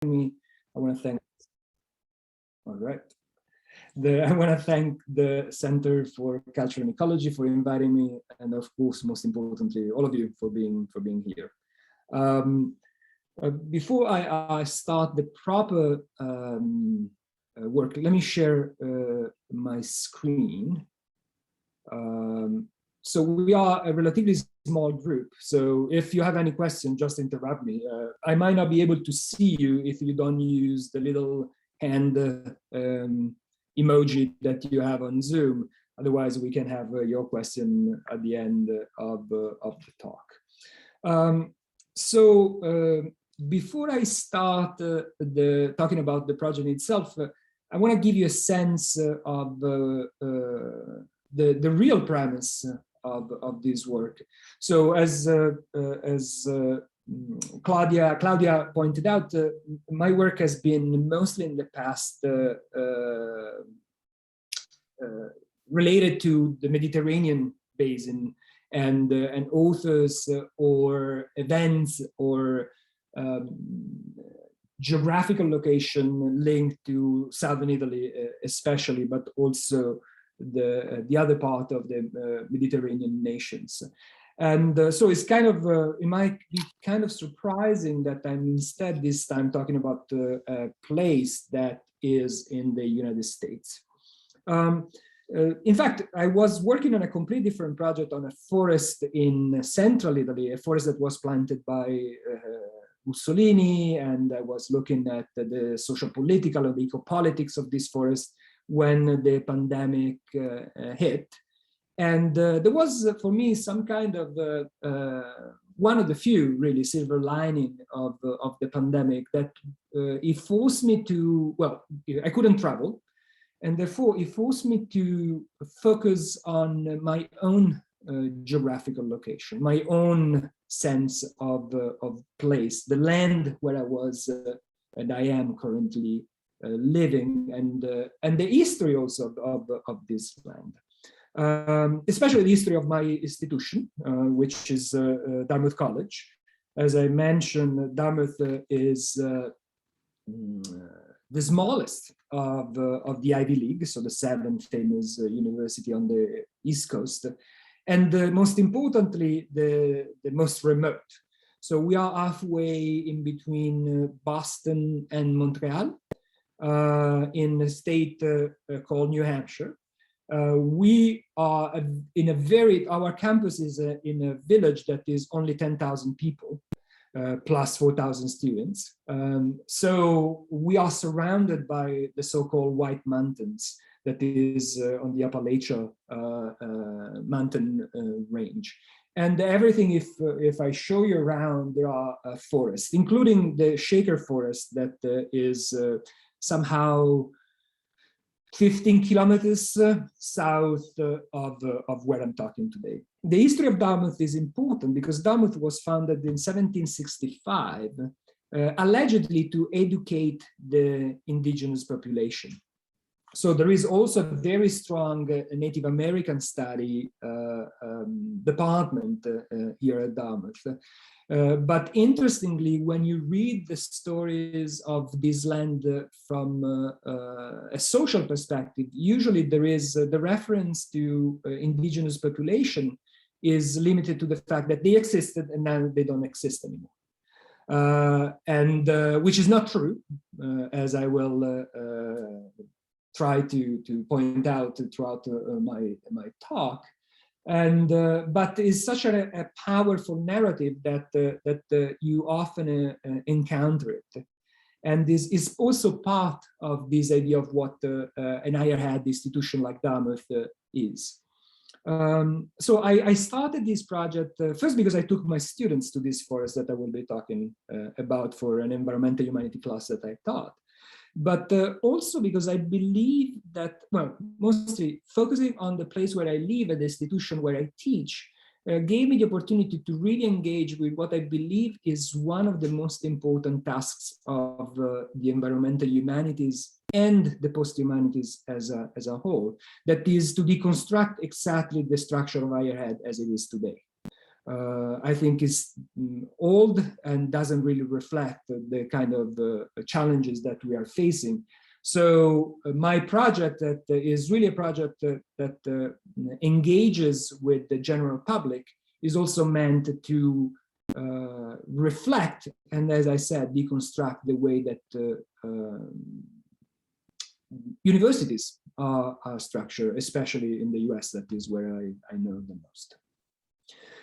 me. I want to thank, all right. I want to thank the Center for Culture and Ecology for inviting me, and of course, most importantly, all of you for being here. Before I start the proper work, let me share my screen. So we are a relatively small group. So if you have any questions, just interrupt me. I might not be able to see you if you don't use the little hand emoji that you have on Zoom. Otherwise, we can have your question at the end of the talk. Before I start talking about the project itself, I want to give you a sense of the real premise of this work. So as Claudia pointed out, my work has been mostly in the past related to the Mediterranean basin and authors or events or geographical location linked to southern Italy, especially, but also the other part of the Mediterranean nations. And so it's kind of, it might be kind of surprising that I'm instead this time talking about a place that is in the United States. In fact, I was working on a completely different project on a forest in central Italy, a forest that was planted by Mussolini, and I was looking at the social political and the eco-politics of this forest when the pandemic hit. And there was, for me, some kind of one of the few really silver lining of the pandemic that it forced me to, well, I couldn't travel. And therefore, it forced me to focus on my own geographical location, my own sense of place, the land where I was and I am currently living, and the history also of this land. Especially the history of my institution, which is Dartmouth College. As I mentioned, Dartmouth is the smallest of the Ivy League, so the seventh famous university on the East Coast, and most importantly, the most remote. So we are halfway in between Boston and Montreal, in a state called New Hampshire. We are in a our campus is in a village that is only 10,000 people, plus 4,000 students. So we are surrounded by the so-called White Mountains that is on the Appalachia mountain range. And everything, if I show you around, there are forests, including the Shaker Forest that is somehow 15 kilometers south of where I'm talking today. The history of Dartmouth is important because Dartmouth was founded in 1765, allegedly to educate the indigenous population. So there is also a very strong Native American study department here at Dartmouth. But interestingly, when you read the stories of this land from a social perspective, usually there is the reference to indigenous population is limited to the fact that they existed and now they don't exist anymore. Which is not true, as I will try to point out throughout my talk. But it's such a powerful narrative that you often encounter it. And this is also part of this idea of what an higher ed institution like Dartmouth is. So I started this project first because I took my students to this forest that I will be talking about for an environmental humanity class that I taught. But also because I believe that, well, mostly focusing on the place where I live at the institution where I teach gave me the opportunity to really engage with what I believe is one of the most important tasks of the environmental humanities and the post-humanities as a whole, that is to deconstruct exactly the structure of higher ed as it is today. I think is old and doesn't really reflect the kind of challenges that we are facing. So my project that is really a project that engages with the general public is also meant to reflect and, as I said, deconstruct the way that universities are structured, especially in the US. That is where I know the most.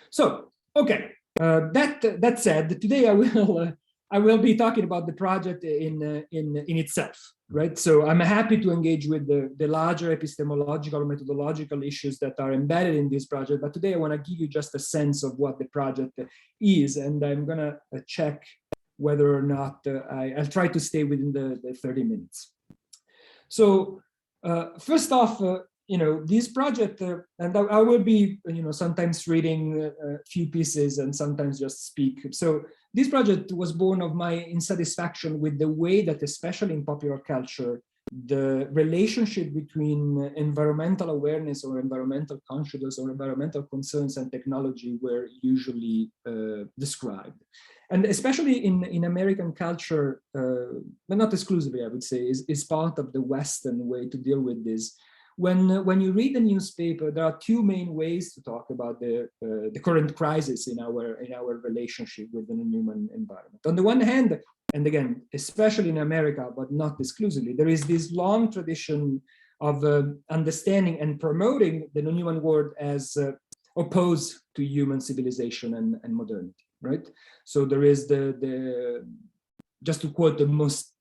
So, okay, that said, today I will be talking about the project in itself, right? So I'm happy to engage with the larger epistemological or methodological issues that are embedded in this project, but today I want to give you just a sense of what the project is, and I'm gonna check whether or not I'll try to stay within the 30 minutes. So first off, this project, and I will be, sometimes reading a few pieces and sometimes just speak. So this project was born of my insatisfaction with the way that, especially in popular culture, the relationship between environmental awareness or environmental consciousness or environmental concerns and technology were usually described. And especially in American culture, but not exclusively, I would say, is part of the Western way to deal with this. When you read the newspaper, there are two main ways to talk about the current crisis in our relationship with the human environment. On the one hand, and again, especially in America, but not exclusively, there is this long tradition of understanding and promoting the non-human world as opposed to human civilization and modernity, right? So there is just to quote the most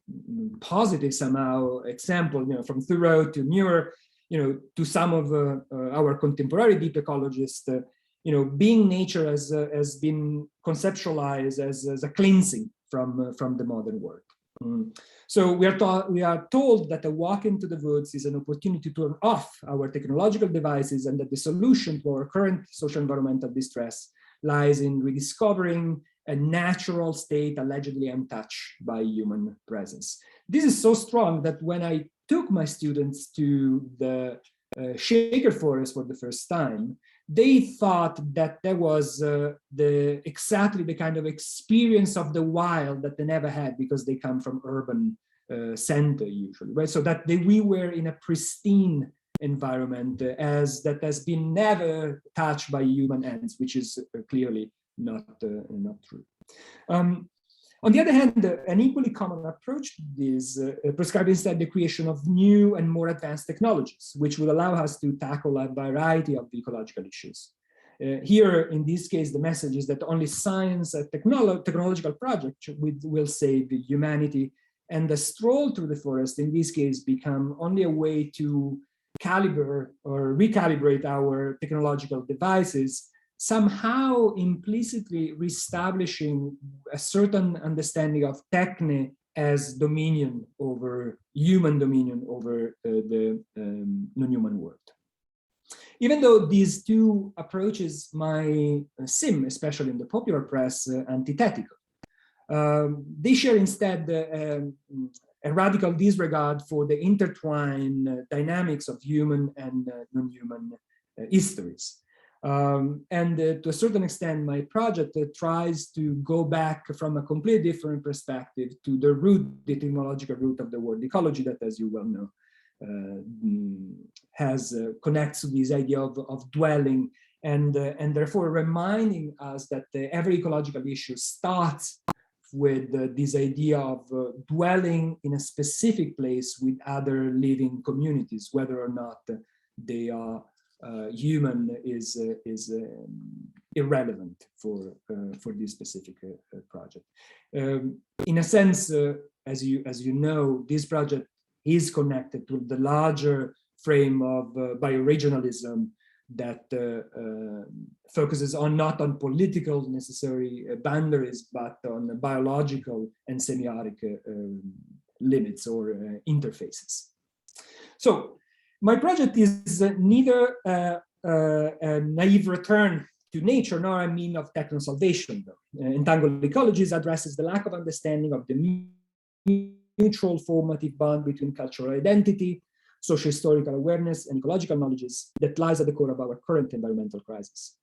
positive somehow example, from Thoreau to Muir, to some of our contemporary deep ecologists, being nature has been conceptualized as a cleansing from the modern world. So we are told that a walk into the woods is an opportunity to turn off our technological devices, and that the solution to our current social environmental distress lies in rediscovering a natural state allegedly untouched by human presence. This is so strong that when I took my students to the Shaker Forest for the first time, they thought that there was exactly the kind of experience of the wild that they never had, because they come from urban center usually, right? So that we were in a pristine environment that has been never touched by human hands, which is clearly not true. On the other hand, an equally common approach to this prescribes instead the creation of new and more advanced technologies, which will allow us to tackle a variety of ecological issues. Here, in this case, the message is that only science and technological project will save humanity, and the stroll through the forest, in this case, become only a way to calibrate or recalibrate our technological devices, somehow implicitly reestablishing a certain understanding of techne as dominion over human dominion over the non-human world. Even though these two approaches might seem, especially in the popular press, antithetical, they share instead a radical disregard for the intertwined dynamics of human and non-human histories. And to a certain extent, my project tries to go back from a completely different perspective to the root, the etymological root of the word ecology, that, as you well know, connects to this idea of dwelling, and therefore reminding us that every ecological issue starts with this idea of dwelling in a specific place with other living communities, whether or not they are human is irrelevant for this specific project. In a sense, as you know, this project is connected to the larger frame of bioregionalism that focuses not on political necessary boundaries, but on biological and semiotic limits or interfaces. So my project is neither a naive return to nature nor a mean of techno-salvation. Entangled Ecologies addresses the lack of understanding of the mutual formative bond between cultural identity, socio-historical awareness, and ecological knowledges that lies at the core of our current environmental crisis.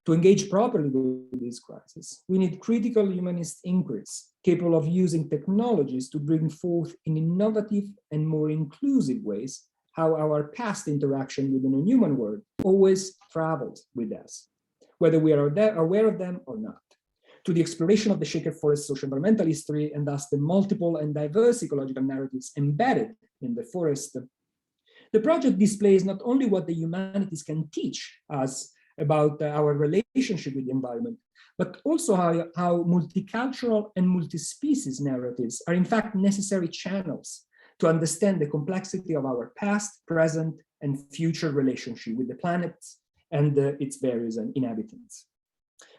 To engage properly with this crisis, we need critical humanist inquiries capable of using technologies to bring forth in innovative and more inclusive ways how our past interaction with the non-human world always traveled with us, whether we are aware of them or not. To the exploration of the shaker forest socio-environmental history and thus the multiple and diverse ecological narratives embedded in the forest, the project displays not only what the humanities can teach us about our relationship with the environment, but also how multicultural and multi-species narratives are in fact necessary channels to understand the complexity of our past, present, and future relationship with the planet and its various inhabitants.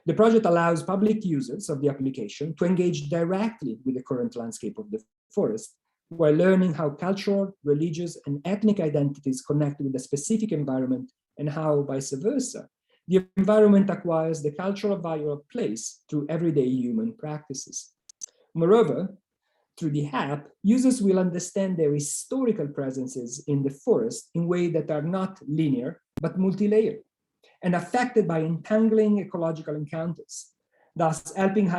The project allows public users of the application to engage directly with the current landscape of the forest, while learning how cultural, religious, and ethnic identities connect with a specific environment and how, vice versa, the environment acquires the cultural value of place through everyday human practices. Moreover, through the app, users will understand their historical presences in the forest in ways that are not linear, but multi-layered, and affected by entangling ecological encounters, thus helping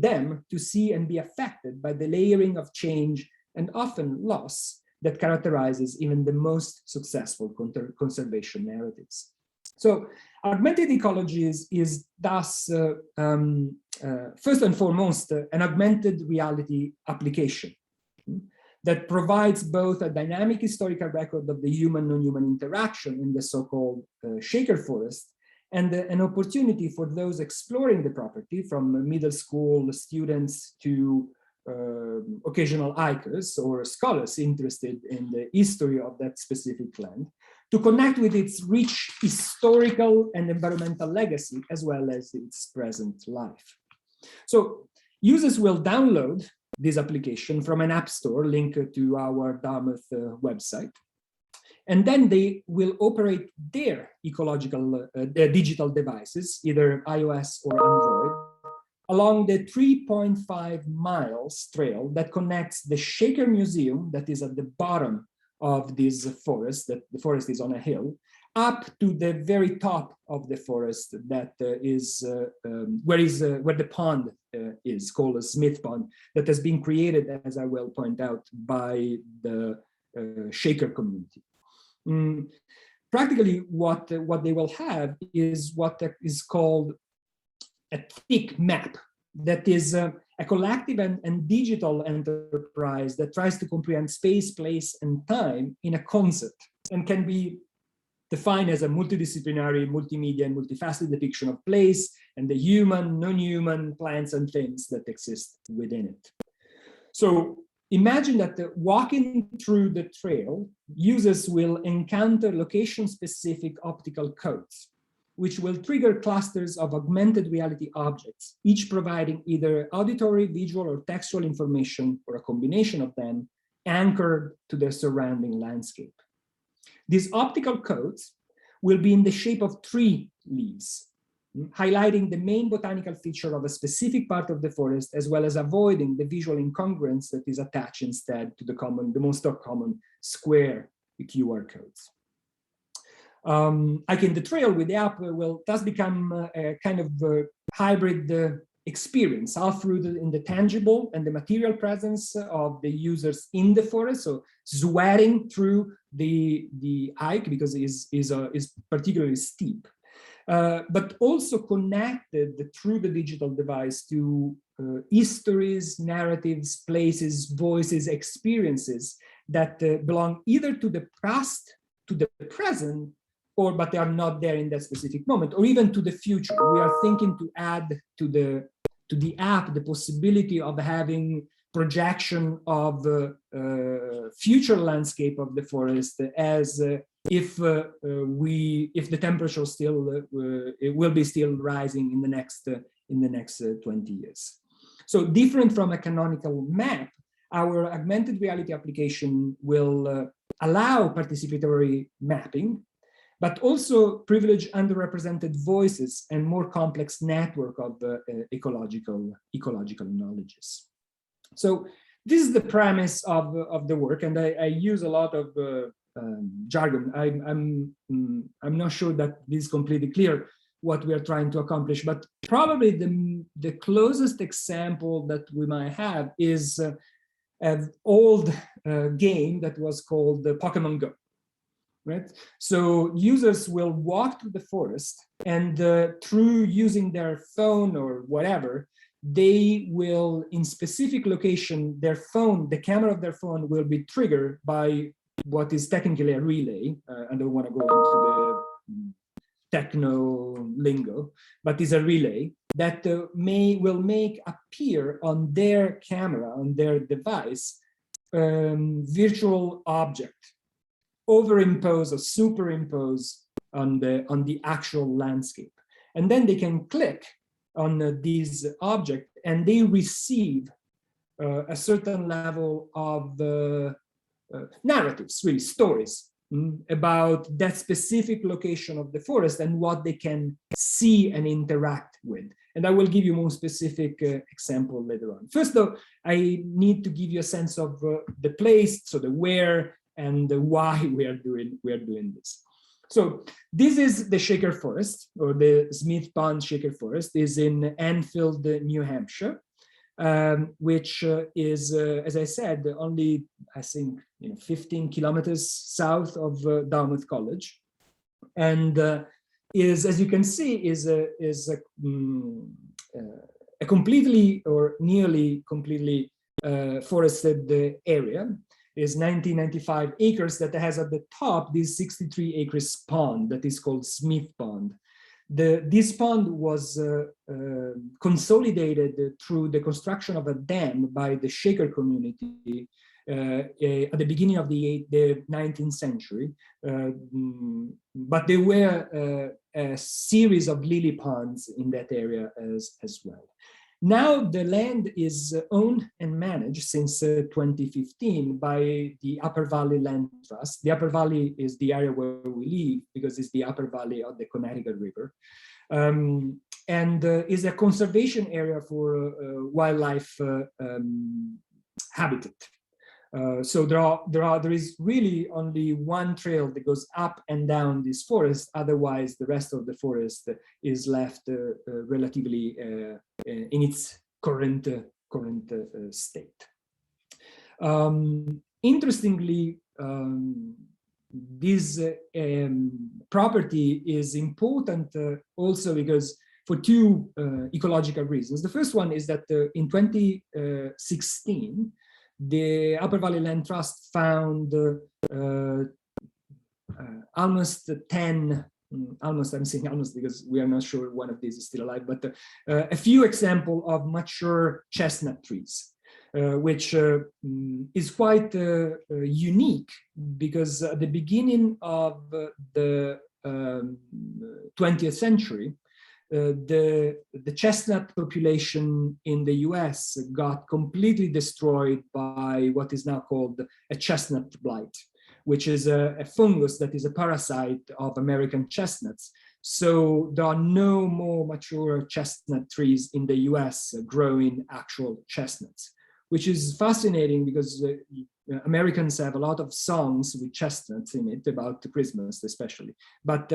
them to see and be affected by the layering of change and often loss that characterizes even the most successful conservation narratives. So augmented ecologies is thus, first and foremost, an augmented reality application that provides both a dynamic historical record of the human-non-human interaction in the so-called shaker forest and an opportunity for those exploring the property, from middle school students to occasional hikers or scholars interested in the history of that specific land, to connect with its rich historical and environmental legacy, as well as its present life. So users will download this application from an app store linked to our Dartmouth website, and then they will operate their digital devices, either iOS or Android, along the 3.5 miles trail that connects the Shaker Museum, that is at the bottom of this forest, that the forest is on a hill, up to the very top of the forest that is where the pond is, called a Smith Pond, that has been created, as I will point out, by the Shaker community. Practically, what they will have is what is called a thick map, that is a collective and digital enterprise that tries to comprehend space, place, and time in a concept, and can be defined as a multidisciplinary, multimedia, and multifaceted depiction of place and the human, non-human plants and things that exist within it. So imagine that walking through the trail, users will encounter location-specific optical codes, which will trigger clusters of augmented reality objects, each providing either auditory, visual, or textual information, or a combination of them, anchored to their surrounding landscape. These optical codes will be in the shape of tree leaves, highlighting the main botanical feature of a specific part of the forest, as well as avoiding the visual incongruence that is attached instead to the most common square QR codes. Hiking the trail with the app will thus become a kind of hybrid experience, half rooted in the tangible and the material presence of the users in the forest, so sweating through the hike because it is particularly steep, but also connected through the digital device to histories, narratives, places, voices, experiences that belong either to the past, to the present, but they are not there in that specific moment, or even to the future. We are thinking to add to the app the possibility of having projection of future landscape of the forest, as if the temperature it will be still rising in the next 20 years. So different from a canonical map, our augmented reality application will allow participatory mapping, but also privilege underrepresented voices and more complex network of ecological knowledges. So this is the premise of the work, and I use a lot of jargon. I'm not sure that this is completely clear. what we are trying to accomplish. But probably the closest example that we might have is an old game that was called Pokemon Go. Right? So users will walk through the forest, and through using their phone or whatever, they will, in specific location, their phone, the camera of their phone will be triggered by what is technically a relay. I don't want to go into the techno lingo, but is a relay that will make appear on their camera, on their device, virtual object, overimpose or superimpose on the actual landscape. And then they can click on these objects, and they receive a certain level of narratives, really stories, about that specific location of the forest and what they can see and interact with. And I will give you more specific example later on. First, though, I need to give you a sense of the place, so the where and the why we are doing this. So this is the Shaker Forest, or the Smith Pond Shaker Forest, is in Enfield, New Hampshire, which is, as I said, only, I think, 15 kilometers south of Dartmouth College, and is, as you can see, is a completely or nearly completely forested area. Is 1995 acres that has at the top this 63 acres pond that is called Smith Pond. This pond was consolidated through the construction of a dam by the Shaker community at the beginning of the 19th century. But there were a series of lily ponds in that area as well. Now the land is owned and managed since 2015 by the Upper Valley Land Trust. The Upper Valley is the area where we live because it's the upper valley of the Connecticut River, and is a conservation area for wildlife habitat. So there is really only one trail that goes up and down this forest. Otherwise, the rest of the forest is left relatively in its current state. Interestingly, this property is important also because for two ecological reasons. The first one is that in 2016, the Upper Valley Land Trust found almost 10, I'm saying almost because we are not sure one of these is still alive, but a few examples of mature chestnut trees, which is quite unique because at the beginning of the 20th century, the chestnut population in the US got completely destroyed by what is now called a chestnut blight, which is a fungus that is a parasite of American chestnuts. So there are no more mature chestnut trees in the US growing actual chestnuts, which is fascinating because Americans have a lot of songs with chestnuts in it about Christmas especially, but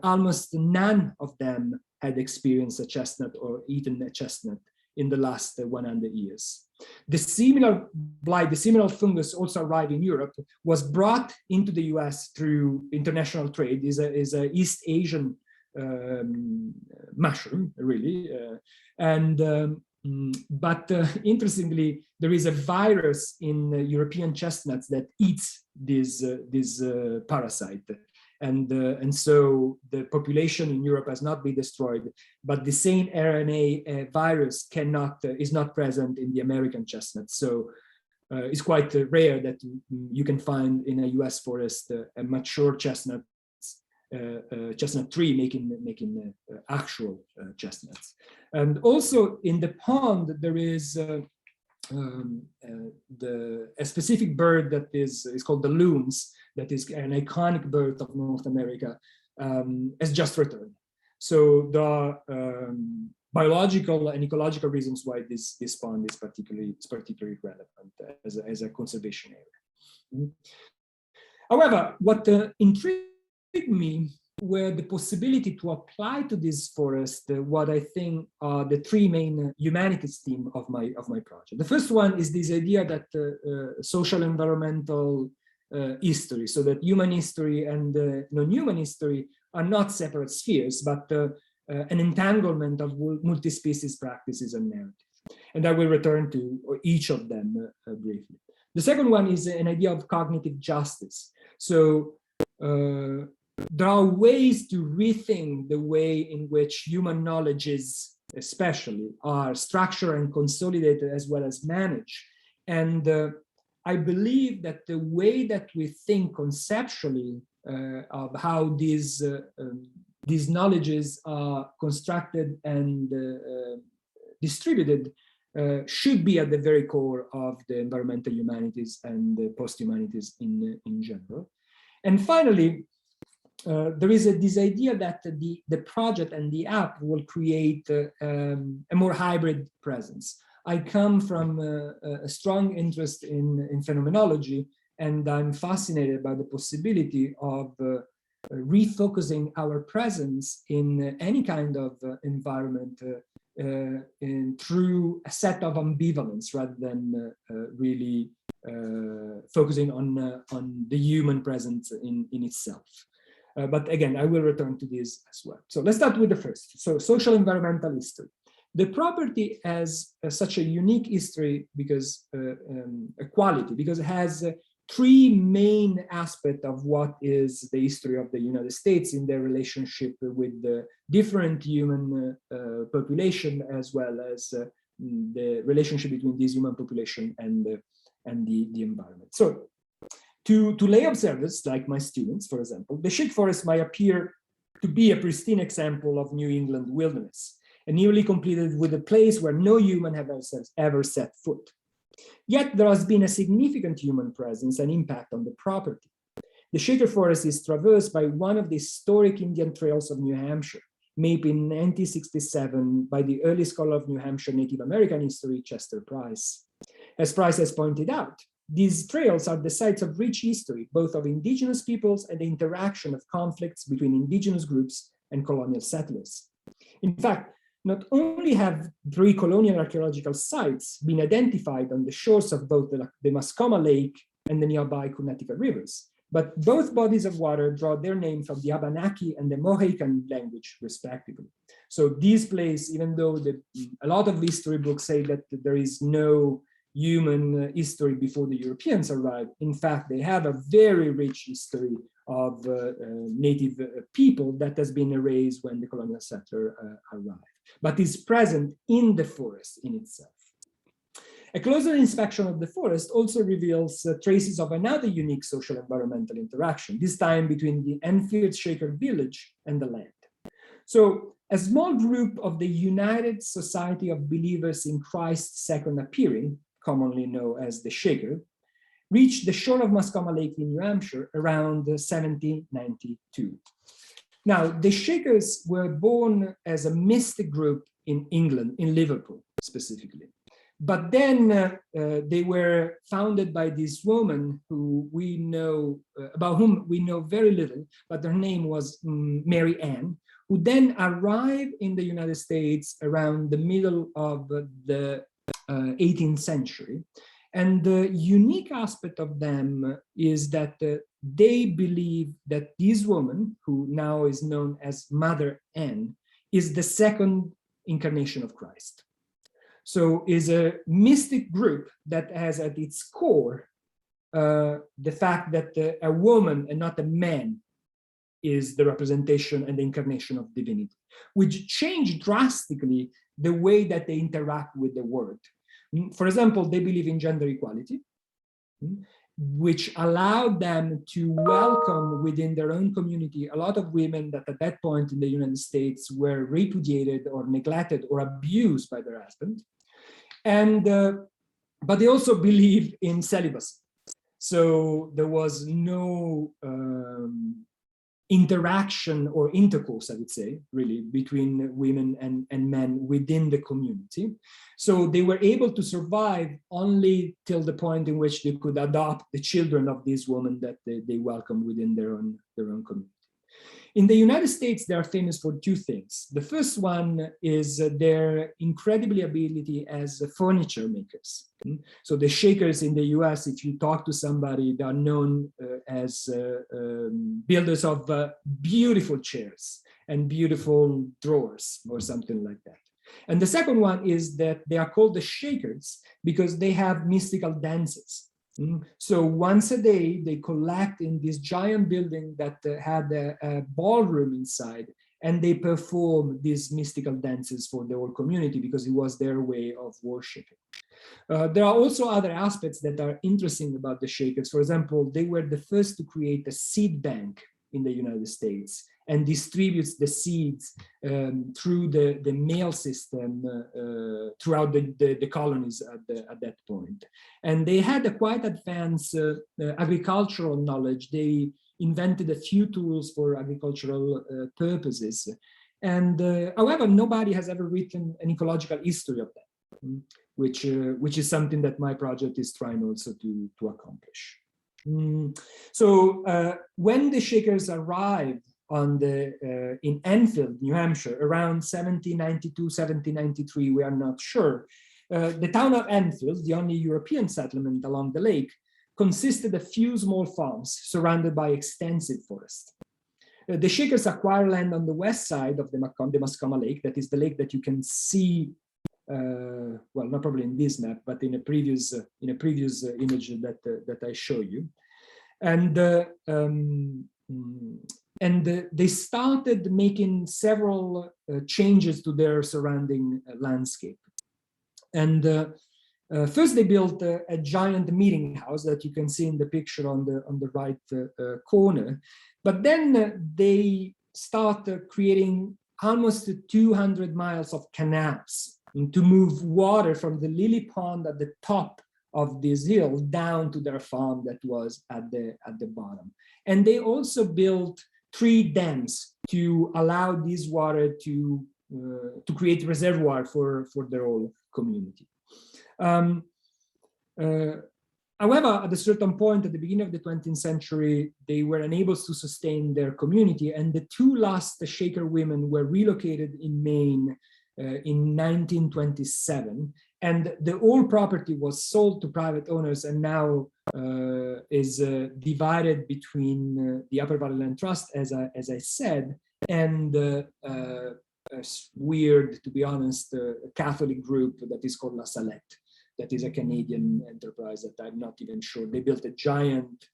almost none of them had experienced a chestnut or eaten a chestnut in the last 100 years. The similar blight, the similar fungus also arrived in Europe, was brought into the US through international trade, is a East Asian mushroom, really. But interestingly, there is a virus in European chestnuts that eats this parasite. And so the population in Europe has not been destroyed, but the same RNA virus is not present in the American chestnut. So it's quite rare that you can find in a US forest a mature chestnut tree making actual chestnuts. And also in the pond there is a specific bird that is called the loons, that is an iconic bird of North America, has just returned. So the biological and ecological reasons why this pond is particularly relevant as a conservation area. However, what intrigued me were the possibility to apply to this forest what I think are the three main humanities theme of my project. The first one is this idea that social environmental history, so that human history and non-human history are not separate spheres, but an entanglement of multi-species practices and narratives. And I will return to each of them briefly. The second one is an idea of cognitive justice. So there are ways to rethink the way in which human knowledges, especially, are structured and consolidated as well as managed. And I believe that the way that we think conceptually of how these knowledges are constructed and distributed should be at the very core of the environmental humanities and the post-humanities in general. And finally, there is this idea that the project and the app will create a more hybrid presence. I come from a strong interest in phenomenology, and I'm fascinated by the possibility of refocusing our presence in any kind of environment through a set of ambivalence rather than really focusing on the human presence in itself. But again, I will return to this as well. So let's start with the first. So social environmental history. The property has such a unique history because a quality, because it has three main aspects of what is the history of the United States in their relationship with the different human population, as well as the relationship between this human population and the environment. So to lay observers, like my students, for example, the shade forest might appear to be a pristine example of New England wilderness, and nearly completed with a place where no human have ever set foot. Yet there has been a significant human presence and impact on the property. The Shaker Forest is traversed by one of the historic Indian trails of New Hampshire, made in 1967 by the early scholar of New Hampshire Native American history, Chester Price. As Price has pointed out, these trails are the sites of rich history, both of indigenous peoples and the interaction of conflicts between indigenous groups and colonial settlers. In fact, not only have pre-colonial archaeological sites been identified on the shores of both the Mascoma Lake and the nearby Connecticut rivers, but both bodies of water draw their name from the Abenaki and the Mohican language, respectively. So these places, even though a lot of history books say that there is no human history before the Europeans arrived, in fact, they have a very rich history of native people that has been erased when the colonial settler arrived, but is present in the forest in itself. A closer inspection of the forest also reveals traces of another unique social environmental interaction, this time between the Enfield Shaker village and the land. So a small group of the United Society of Believers in Christ's Second Appearing, commonly known as the Shaker, reached the shore of Mascoma Lake in New Hampshire around 1792. Now, the Shakers were born as a mystic group in England, in Liverpool specifically. But then they were founded by this woman who we know, about whom we know very little, but her name was Mary Ann, who then arrived in the United States around the middle of the 18th century. And the unique aspect of them is that they believe that this woman, who now is known as Mother Ann, is the second incarnation of Christ. So is a mystic group that has at its core the fact that a woman and not a man is the representation and the incarnation of divinity, which changed drastically the way that they interact with the world. For example, they believe in gender equality, which allowed them to welcome within their own community a lot of women that at that point in the United States were repudiated or neglected or abused by their husband. And, but they also believe in celibacy. So there was no interaction or intercourse, I would say, really, between women and men within the community. So they were able to survive only till the point in which they could adopt the children of these women that they welcome within their own community. In the United States, they are famous for two things. The first one is their incredible ability as furniture makers. So the Shakers in the US, if you talk to somebody, they are known as builders of beautiful chairs and beautiful drawers or something like that. And the second one is that they are called the Shakers because they have mystical dances. So once a day, they collect in this giant building that had a ballroom inside, and they perform these mystical dances for the whole community because it was their way of worshiping. There are also other aspects that are interesting about the Shakers. For example, they were the first to create a seed bank in the United States and distributes the seeds through the mail system throughout the colonies at that point. And they had a quite advanced agricultural knowledge. They invented a few tools for agricultural purposes. And however, nobody has ever written an ecological history of that, which is something that my project is trying also to accomplish. So when the Shakers arrived in Enfield, New Hampshire, around 1792, 1793, we are not sure. The town of Enfield, the only European settlement along the lake, consisted of few small farms surrounded by extensive forest. The Shakers acquired land on the west side of the Mascoma Lake, that is the lake that you can see, well, not probably in this map, but in a previous image that I show you. And they started making several changes to their surrounding landscape. And first they built a giant meeting house that you can see in the picture on the right corner. But then they started creating almost 200 miles of canals to move water from the lily pond at the top of this hill down to their farm that was at the bottom. And they also built 3 dams to allow this water to create reservoir for their whole community. However, at a certain point at the beginning of the 20th century, they were unable to sustain their community, and the 2 last Shaker women were relocated in Maine in 1927, and the whole property was sold to private owners and now is divided between the Upper Valley Land Trust, as I said, and a weird, to be honest, Catholic group that is called La Salette. That is a Canadian enterprise that I'm not even sure. They built a giant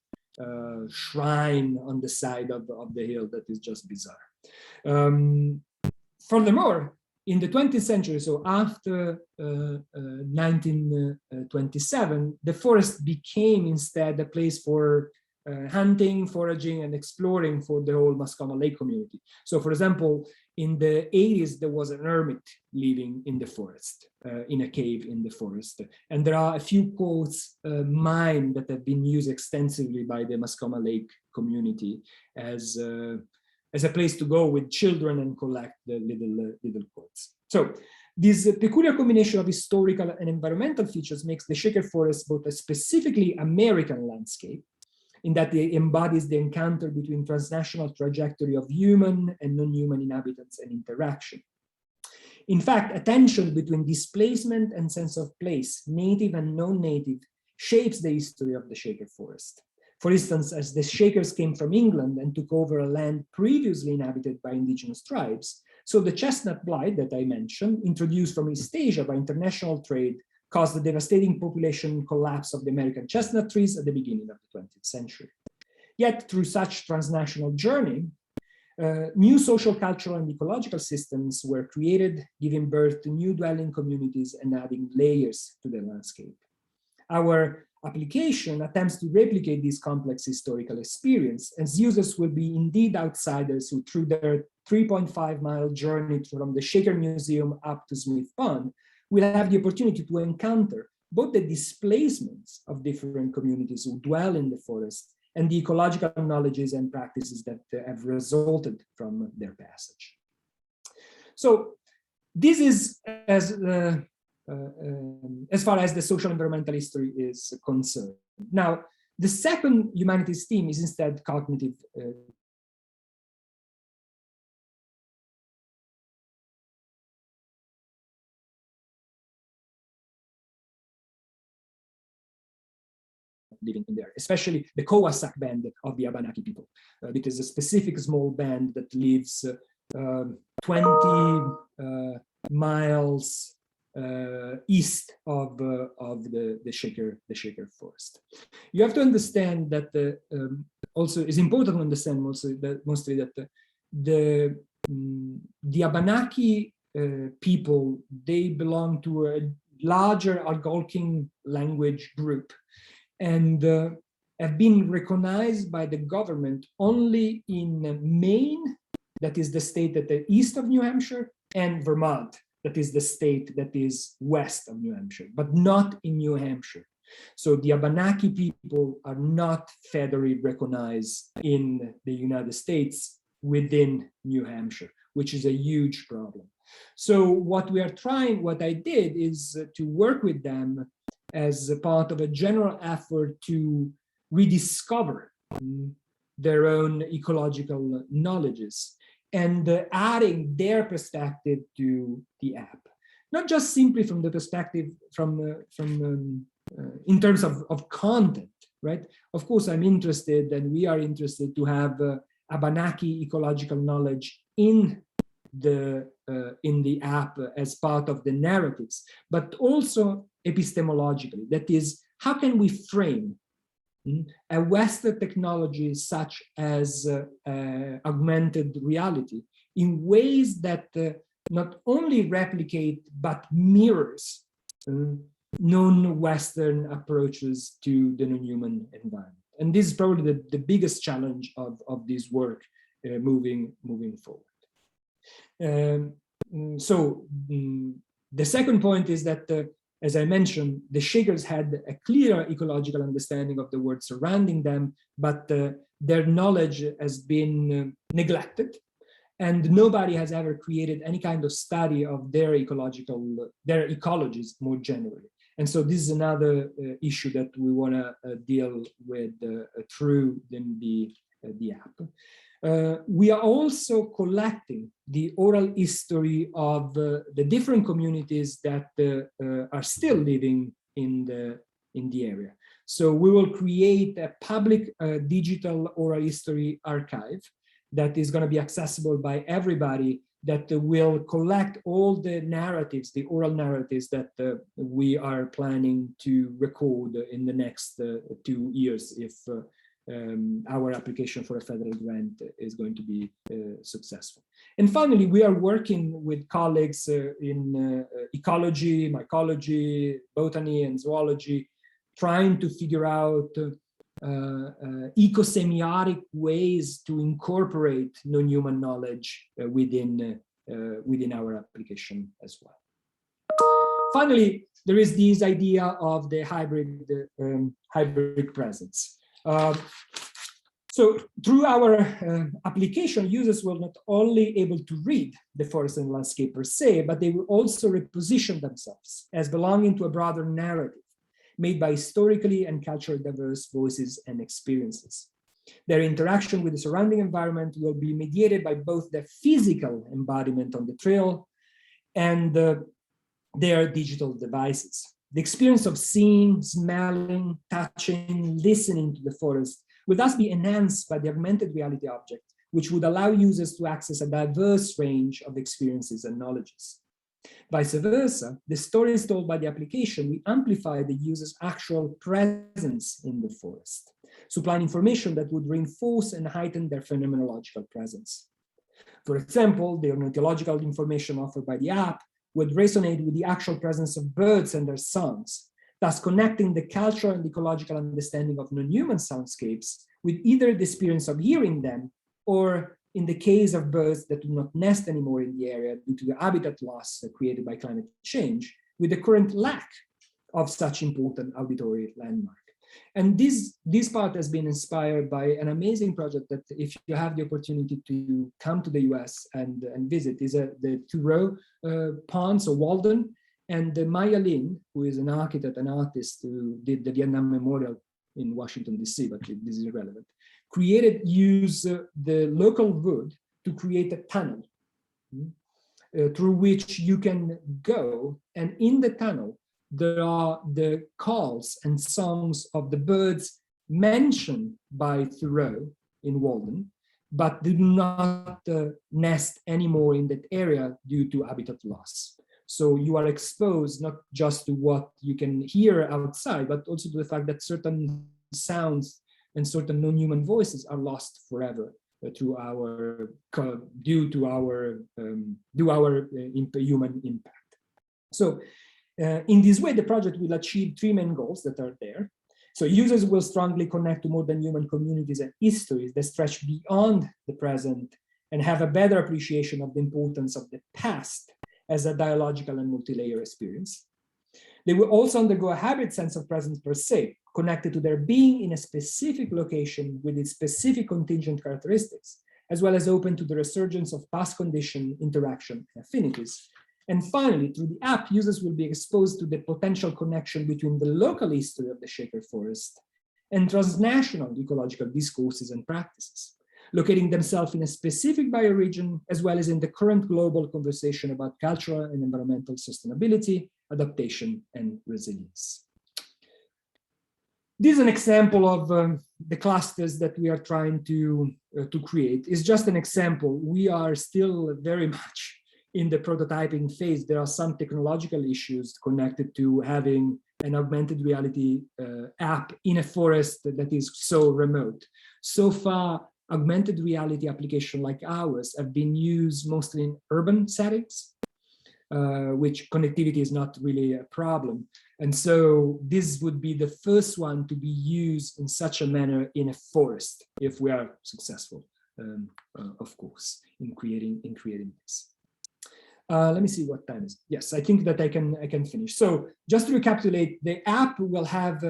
shrine on the side of the hill that is just bizarre. Furthermore, in the 20th century, so after 1927, the forest became instead a place for hunting, foraging, and exploring for the whole Mascoma Lake community. So, for example, in the 80s, there was an hermit living in the forest, in a cave in the forest. And there are a few quartz mines that have been used extensively by the Mascoma Lake community as a place to go with children and collect the little quartz. So this peculiar combination of historical and environmental features makes the Shaker Forest both a specifically American landscape, in that it embodies the encounter between transnational trajectory of human and non-human inhabitants and interaction. In fact, a tension between displacement and sense of place, native and non-native, shapes the history of the Shaker Forest. For instance, as the Shakers came from England and took over a land previously inhabited by indigenous tribes, so the chestnut blight that I mentioned, introduced from East Asia by international trade, caused the devastating population collapse of the American chestnut trees at the beginning of the 20th century. Yet, through such transnational journey, new social, cultural, and ecological systems were created, giving birth to new dwelling communities and adding layers to the landscape. Our application attempts to replicate this complex historical experience, as users will be indeed outsiders who, through their 3.5-mile journey from the Shaker Museum up to Smith Pond, will have the opportunity to encounter both the displacements of different communities who dwell in the forest and the ecological knowledges and practices that have resulted from their passage. So this is as far as the social environmental history is concerned. Now, the second humanities theme is instead cognitive living in there, especially the Kowasak band of the Abenaki people. It is a specific small band that lives 20 miles east of the Shaker forest. You have to understand that also it's important to understand also that mostly that the Abenaki people, they belong to a larger Algonquin language group, and have been recognized by the government only in Maine, that is the state that is east of New Hampshire, and Vermont, that is the state that is west of New Hampshire, but not in New Hampshire. So the Abenaki people are not federally recognized in the United States within New Hampshire, which is a huge problem. So what I did is to work with them as a part of a general effort to rediscover their own ecological knowledges and adding their perspective to the app. Not just simply from the perspective in terms of content, right? Of course, I'm interested, and we are interested to have Abenaki ecological knowledge in the app as part of the narratives, but also epistemologically. That is, how can we frame a Western technology such as augmented reality in ways that not only replicate but mirrors non-Western approaches to the non-human environment. And this is probably the biggest challenge of this work moving forward. The second point is that, as I mentioned, the Shakers had a clear ecological understanding of the world surrounding them, but their knowledge has been neglected, and nobody has ever created any kind of study of their ecologies more generally. And so this is another issue that we want to deal with through the app. We are also collecting the oral history of the different communities that are still living in the area. So we will create a public digital oral history archive that is going to be accessible by everybody, that will collect all the narratives, the oral narratives that we are planning to record in the next 2 years if our application for a federal grant is going to be successful. And finally, we are working with colleagues in ecology, mycology, botany, and zoology, trying to figure out ecosemiotic ways to incorporate non-human knowledge within our application as well. Finally, there is this idea of the hybrid presence. So through our application, users will not only able to read the forest and landscape per se, but they will also reposition themselves as belonging to a broader narrative made by historically and culturally diverse voices and experiences. Their interaction with the surrounding environment will be mediated by both their physical embodiment on the trail and their digital devices. The experience of seeing, smelling, touching, listening to the forest will thus be enhanced by the augmented reality object, which would allow users to access a diverse range of experiences and knowledges. Vice versa, the stories told by the application will amplify the user's actual presence in the forest, supplying information that would reinforce and heighten their phenomenological presence. For example, the ornithological information offered by the app would resonate with the actual presence of birds and their songs, thus connecting the cultural and ecological understanding of non-human soundscapes with either the experience of hearing them, or in the case of birds that do not nest anymore in the area due to the habitat loss created by climate change, with the current lack of such important auditory landmark. And this part has been inspired by an amazing project that, if you have the opportunity to come to the US and visit, is the Thoreau Ponds of Walden, and Maya Lin, who is an architect and artist who did the Vietnam Memorial in Washington, DC, but this is irrelevant, use the local wood to create a tunnel through which you can go, and in the tunnel, there are the calls and songs of the birds mentioned by Thoreau in Walden, but they do not nest anymore in that area due to habitat loss. So you are exposed not just to what you can hear outside, but also to the fact that certain sounds and certain non-human voices are lost forever due to our human impact. So in this way, the project will achieve three main goals that are there. So users will strongly connect to more than human communities and histories that stretch beyond the present and have a better appreciation of the importance of the past as a dialogical and multi-layer experience. They will also undergo a hybrid sense of presence per se, connected to their being in a specific location with its specific contingent characteristics, as well as open to the resurgence of past condition, interaction, and affinities. And finally, through the app, users will be exposed to the potential connection between the local history of the Shaker Forest and transnational ecological discourses and practices, locating themselves in a specific bioregion, as well as in the current global conversation about cultural and environmental sustainability, adaptation, and resilience. This is an example of the clusters that we are trying to create. It's just an example. We are still very much in the prototyping phase. There are some technological issues connected to having an augmented reality app in a forest that is so remote. So far, augmented reality applications like ours have been used mostly in urban settings, which connectivity is not really a problem. And so this would be the first one to be used in such a manner in a forest, if we are successful, of course, in creating this. Let me see what time is. Yes, I think that I can finish. So just to recapitulate, the app will have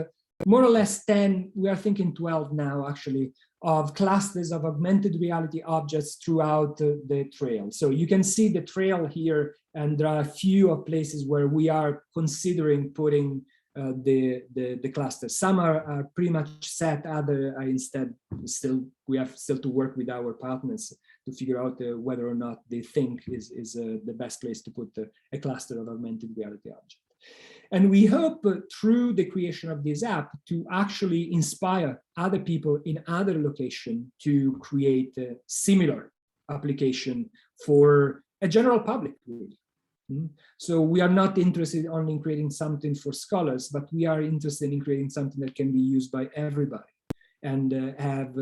more or less 10, we are thinking 12 now actually, of clusters of augmented reality objects throughout the trail. So you can see the trail here, and there are a few of places where we are considering putting the clusters. Some are pretty much set, other are instead we have still to work with our partners to figure out whether or not they think is the best place to put a cluster of augmented reality objects. And we hope through the creation of this app to actually inspire other people in other locations to create a similar application for a general public, really. So we are not interested only in creating something for scholars, but we are interested in creating something that can be used by everybody and have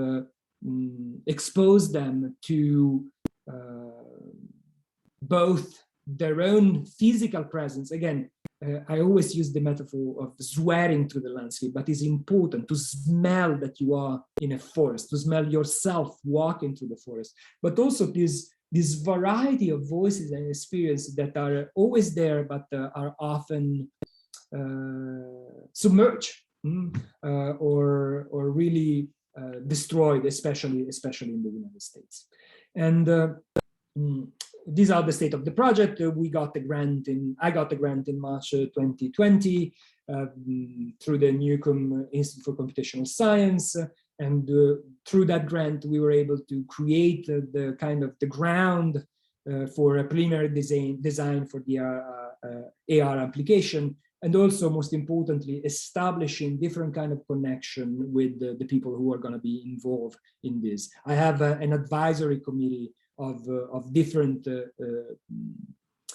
exposed them to both their own physical presence. Again, I always use the metaphor of sweating through the landscape, but it's important to smell that you are in a forest, to smell yourself walking through the forest, but also this variety of voices and experiences that are always there, but are often submerged or really destroyed, especially in the United States. And these are the state of the project. I got the grant in March 2020 through the Newcomb Institute for Computational Science. And through that grant, we were able to create the kind of the ground for a preliminary design for the AR application. And also, most importantly, establishing different kind of connection with the people who are going to be involved in this. I have an advisory committee of different,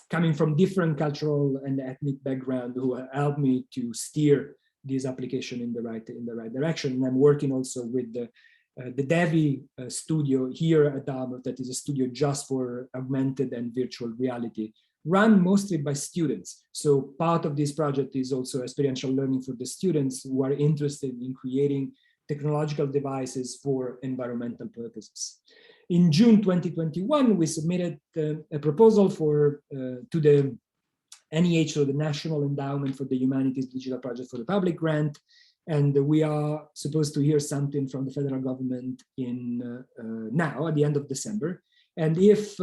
coming from different cultural and ethnic background, who helped me to steer this application in the right direction. And I'm working also with the Devi studio here at Dartmouth, that is a studio just for augmented and virtual reality, run mostly by students. So part of this project is also experiential learning for the students who are interested in creating technological devices for environmental purposes. In June 2021, we submitted a proposal to the NEH, so the National Endowment for the Humanities Digital Project for the Public grant, and we are supposed to hear something from the federal government in now at the end of December. And if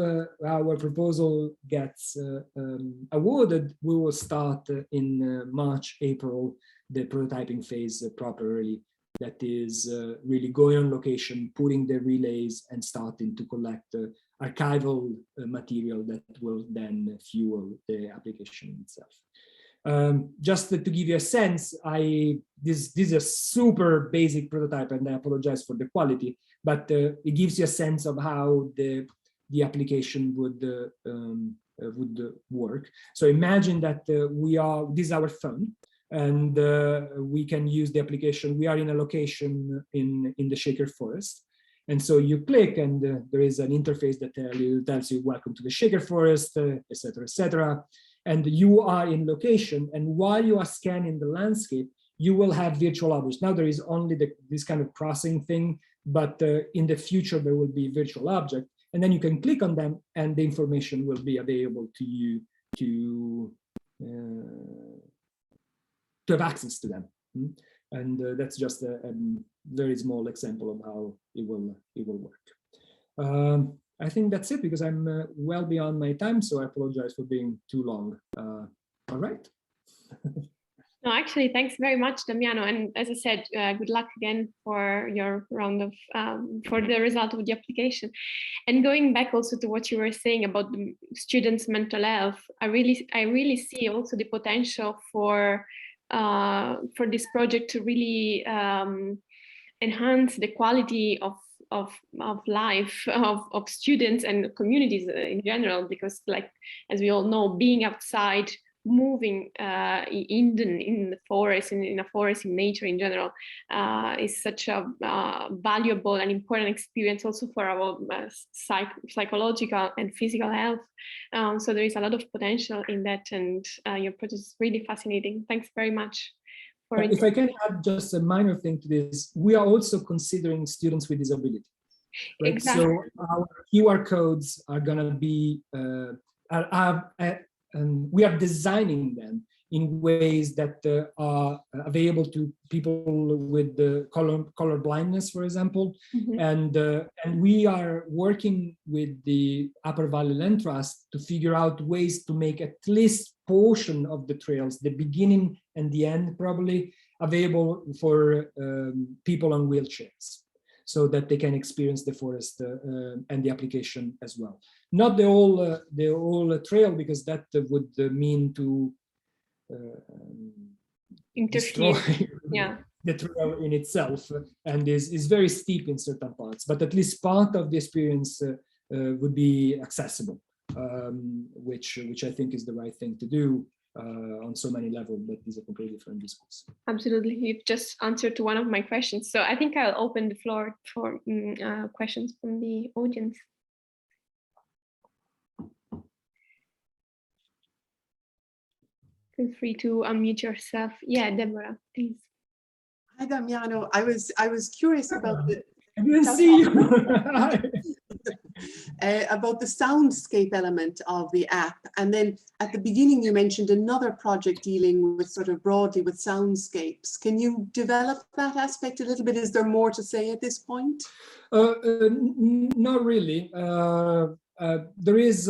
our proposal gets awarded, we will start in March, April, the prototyping phase properly. That is really going on location, putting the relays and starting to collect archival material that will then fuel the application itself. Just to give you a sense, this is a super basic prototype, and I apologize for the quality, but it gives you a sense of how the application would work. So imagine that this is our phone, and we can use the application. We are in a location in the Shaker Forest. And so you click, and there is an interface that tells you welcome to the Shaker Forest, etc., etc. And you are in location, and while you are scanning the landscape, you will have virtual objects. Now there is only this kind of crossing thing, but in the future there will be virtual objects, and then you can click on them, and the information will be available to you to have access to them. And that's just a very small example of how it will work. I think that's it, because I'm well beyond my time, so I apologize for being too long. All right. No, actually, thanks very much, Damiano. And as I said, good luck again for your round of, for the result of the application. And going back also to what you were saying about the students' mental health, I really see also the potential for this project to really enhance the quality of life of students and communities in general, because, like, as we all know, being outside, moving in the forest, in a forest, in nature in general, is such a valuable and important experience also for our psychological and physical health. So there is a lot of potential in that, and your project is really fascinating. Thanks very much. If I can add just a minor thing to this, we are also considering students with disability. Right? Exactly. So our QR codes are going to be, and we are designing them in ways that are available to people with the color blindness, for example. And we are working with the Upper Valley Land Trust to figure out ways to make at least portion of the trails, the beginning and the end probably, available for people on wheelchairs, so that they can experience the forest and the application as well. Not the whole trail, because that would mean to destroy the trail in itself, and is very steep in certain parts, but at least part of the experience would be accessible, which I think is the right thing to do on so many levels, but these are completely different discourse. Absolutely, you've just answered to one of my questions. So I think I'll open the floor for questions from the audience. Feel free to unmute yourself. Yeah, Deborah, please. Hi, Damiano. I was curious about the. I didn't see you. About the soundscape element of the app, and then at the beginning you mentioned another project dealing with sort of broadly with soundscapes. Can you develop that aspect a little bit? Is there more to say at this point? Not really. There is